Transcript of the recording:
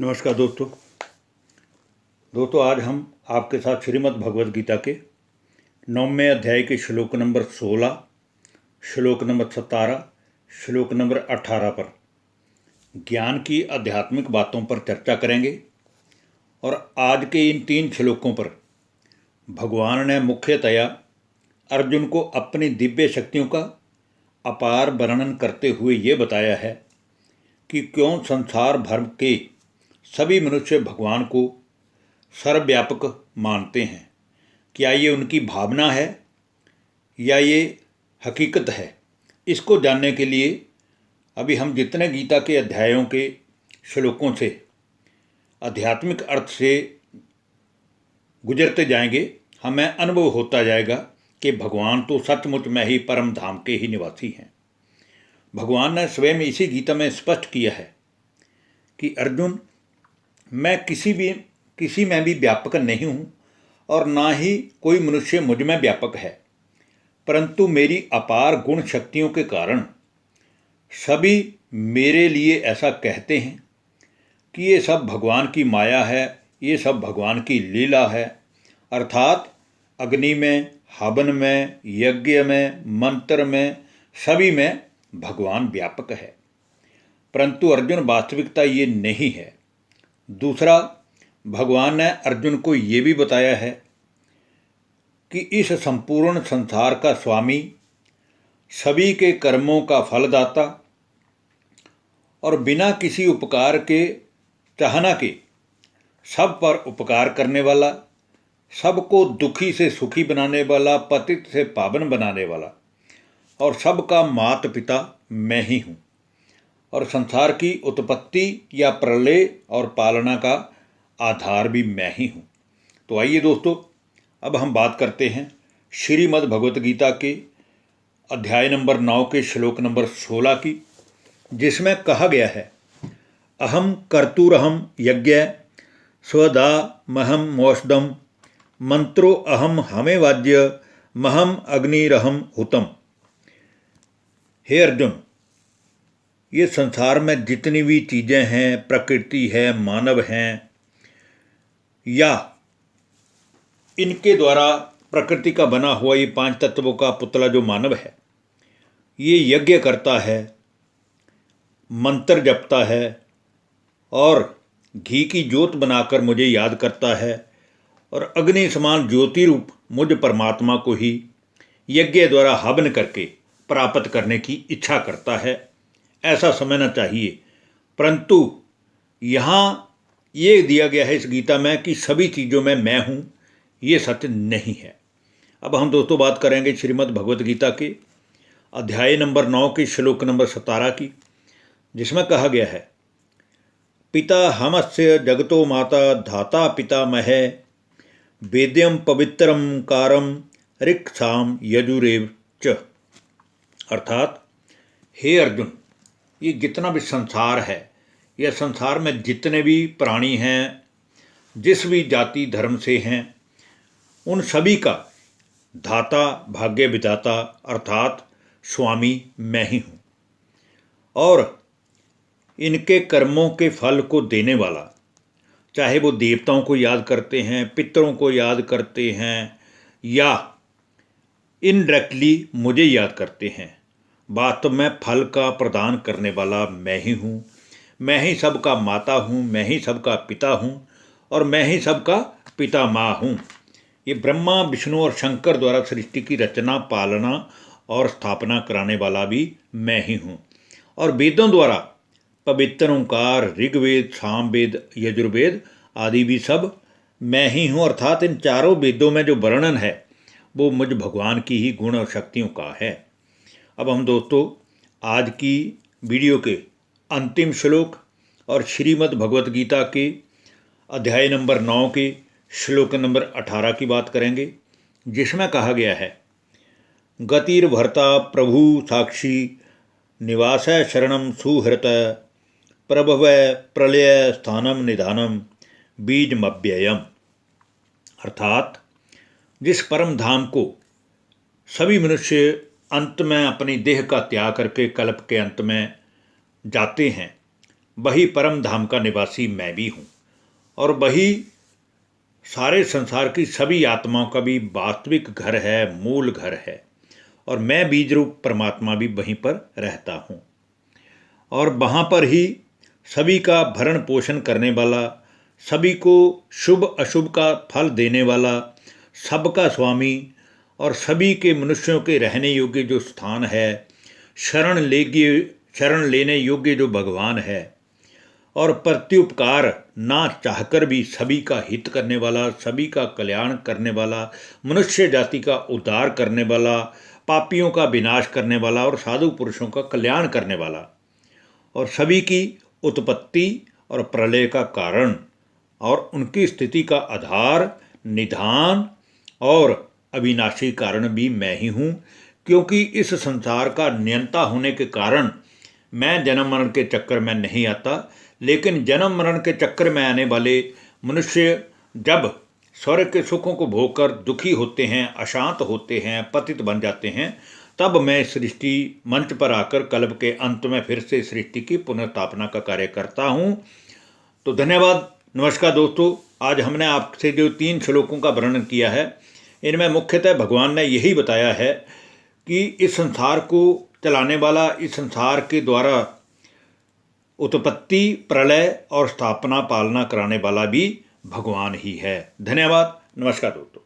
नमस्कार दोस्तों आज हम आपके साथ श्रीमद् भगवद गीता के 9वें अध्याय के श्लोक नंबर 16, श्लोक नंबर 17, श्लोक नंबर 18 पर ज्ञान की आध्यात्मिक बातों पर चर्चा करेंगे। और आज के इन 3 श्लोकों पर भगवान ने मुख्यतया अर्जुन को अपनी दिव्य शक्तियों का अपार वर्णन करते हुए ये बताया है कि क्यों संसार भर के सभी मनुष्य भगवान को सर्वव्यापक मानते हैं। क्या ये उनकी भावना है या ये हकीकत है? इसको जानने के लिए अभी हम जितने गीता के अध्यायों के श्लोकों से आध्यात्मिक अर्थ से गुजरते जाएंगे, हमें अनुभव होता जाएगा कि भगवान तो सचमुच में ही परम धाम के ही निवासी हैं। भगवान ने स्वयं इसी गीता में स्पष्ट किया है कि अर्जुन, मैं किसी में भी व्यापक नहीं हूँ और ना ही कोई मनुष्य मुझ में व्यापक है, परंतु मेरी अपार गुण शक्तियों के कारण सभी मेरे लिए ऐसा कहते हैं कि ये सब भगवान की माया है, ये सब भगवान की लीला है। अर्थात अग्नि में, हवन में, यज्ञ में, मंत्र में, सभी में भगवान व्यापक है। परंतु अर्जुन, वास्तविकता ये नहीं है। दूसरा, भगवान ने अर्जुन को ये भी बताया है कि इस संपूर्ण संसार का स्वामी, सभी के कर्मों का फलदाता और बिना किसी उपकार के चाहना के सब पर उपकार करने वाला, सबको दुखी से सुखी बनाने वाला, पतित से पावन बनाने वाला और सबका माता पिता मैं ही हूँ। और संसार की उत्पत्ति या प्रलय और पालना का आधार भी मैं ही हूँ। तो आइए दोस्तों, अब हम बात करते हैं श्रीमद् भगवत गीता के अध्याय नंबर 9 के श्लोक नंबर 16 की, जिसमें कहा गया है, अहम कर्तुरहम यज्ञ स्वदा महम मौषधम मंत्रो अहम हमें वाद्य महम अग्निरहम हुतम। हे अर्जुन, ये संसार में जितनी भी चीज़ें हैं, प्रकृति है, मानव हैं, या इनके द्वारा प्रकृति का बना हुआ ये 5 तत्वों का पुतला जो मानव है, ये यज्ञ करता है, मंत्र जपता है और घी की ज्योत बनाकर मुझे याद करता है और अग्नि समान ज्योति रूप मुझ परमात्मा को ही यज्ञ द्वारा हवन करके प्राप्त करने की इच्छा करता है, ऐसा समझना चाहिए। परंतु यहाँ ये दिया गया है इस गीता में कि सभी चीज़ों में मैं हूँ, ये सत्य नहीं है। अब हम दोस्तों बात करेंगे श्रीमद् भगवत गीता के अध्याय नंबर 9 के श्लोक नंबर 17 की, जिसमें कहा गया है, पिता हमस्य जगतो माता धाता पिता मह वेद्यम पवित्रम कारम ऋक्साम यजुरेव च। अर्थात हे अर्जुन, ये जितना भी संसार है, यह संसार में जितने भी प्राणी हैं, जिस भी जाति धर्म से हैं, उन सभी का धाता, भाग्य विधाता अर्थात स्वामी मैं ही हूँ और इनके कर्मों के फल को देने वाला, चाहे वो देवताओं को याद करते हैं, पितरों को याद करते हैं या इनडायरेक्टली मुझे याद करते हैं, वास्तव में फल का प्रदान करने वाला मैं ही हूँ। मैं ही सबका माता हूँ, मैं ही सबका पिता हूँ और मैं ही सबका पिता माँ हूँ। ये ब्रह्मा, विष्णु और शंकर द्वारा सृष्टि की रचना, पालना और स्थापना कराने वाला भी मैं ही हूँ। और वेदों द्वारा पवित्र ओंकार, ऋग्वेद, सामवेद, यजुर्वेद आदि भी सब मैं ही हूँ। अर्थात इन चारों वेदों में जो वर्णन है वो मुझ भगवान की ही गुण और शक्तियों का है। अब हम दोस्तों आज की वीडियो के अंतिम श्लोक और श्रीमद् भगवत गीता के अध्याय नंबर 9 के श्लोक नंबर 18 की बात करेंगे, जिसमें कहा गया है, गतिर्भर्ता प्रभु साक्षी निवास शरणम सुहृत प्रभव प्रलय स्थानम निधानम बीजमव्ययम। अर्थात जिस परम धाम को सभी मनुष्य अंत में अपनी देह का त्याग करके कल्प के अंत में जाते हैं, वही परम धाम का निवासी मैं भी हूँ, और वही सारे संसार की सभी आत्माओं का भी वास्तविक घर है, मूल घर है। और मैं बीज रूप परमात्मा भी वहीं पर रहता हूँ, और वहाँ पर ही सभी का भरण पोषण करने वाला, सभी को शुभ अशुभ का फल देने वाला, सबका स्वामी, और सभी के मनुष्यों के रहने योग्य जो स्थान है, शरण लेने योग्य जो भगवान है, और प्रत्युपकार ना चाहकर भी सभी का हित करने वाला, सभी का कल्याण करने वाला, मनुष्य जाति का उद्धार करने वाला, पापियों का विनाश करने वाला और साधु पुरुषों का कल्याण करने वाला, और सभी की उत्पत्ति और प्रलय का कारण और उनकी स्थिति का आधार, निधान और अविनाशी कारण भी मैं ही हूँ। क्योंकि इस संसार का नियंता होने के कारण मैं जन्म मरण के चक्कर में नहीं आता, लेकिन जन्म मरण के चक्कर में आने वाले मनुष्य जब स्वर्ग के सुखों को भोगकर दुखी होते हैं, अशांत होते हैं, पतित बन जाते हैं, तब मैं सृष्टि मंच पर आकर कल्प के अंत में फिर से सृष्टि की पुनर्स्थापना का कार्य करता हूँ। तो धन्यवाद, नमस्कार दोस्तों। आज हमने आपसे जो 3 श्लोकों का वर्णन किया है, इनमें मुख्यतः भगवान ने यही बताया है कि इस संसार को चलाने वाला, इस संसार के द्वारा उत्पत्ति, प्रलय और स्थापना पालना कराने वाला भी भगवान ही है। धन्यवाद, नमस्कार दोस्तों।